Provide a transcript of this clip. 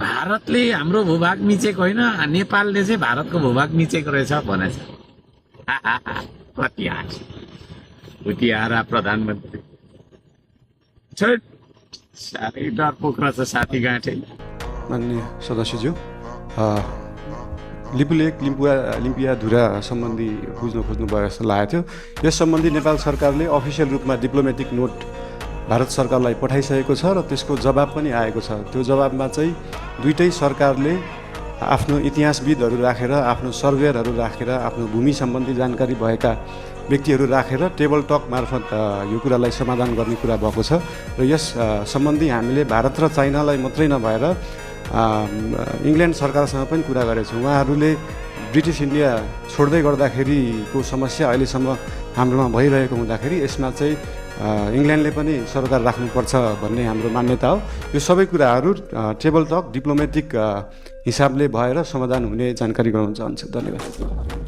भारतले हाम्रो भूभाग मिचेको होइन, नेपालले चाहिँ भारतको भूभाग मिचेको रहेछ भनेछ। कति हाँस भुतियारा प्रधानमन्त्री। छट साह्रै डरपोक रहेछ साथी गाँठे। माननीय सदस्यज्यू, लिपु लेक लिम्पिया धुरा सम्बन्धी बुझ्न खोज्नु भयो जस्तो लागेको थियो। यस सम्बन्धी नेपाल सरकारले अफिसियल रूपमा डिप्लोमेटिक नोट भारत सरकारलाई पठाइसकेको छ र त्यसको जवाब पनि आएको छ। त्यो जवाबमा चाहिँ दुईटै सरकारले आफ्नो इतिहासविदहरू राखेर, आफ्नो सर्वेयरहरू राखेर, आफ्नो भूमि सम्बन्धी जानकारी भएका व्यक्तिहरू राखेर टेबल टक मार्फत यो कुरालाई समाधान गर्ने कुरा भएको छ। र यस सम्बन्धी हामीले भारत र चाइनालाई मात्रै नभएर इङ्ल्यान्ड सरकारसँग पनि कुरा गरेछौँ। उहाँहरूले ब्रिटिस इन्डिया छोड्दै गर्दाखेरिको समस्या अहिलेसम्म हाम्रोमा भइरहेको हुँदाखेरि यसमा चाहिँ इङ्ल्यान्डले पनि सरकार राख्नुपर्छ भन्ने हाम्रो मान्यता हो। यो सबै कुराहरू टेबल टक डिप्लोमेटिक हिसाबले भएर समाधान हुने जानकारी गराउन चाहन्छु। धन्यवाद।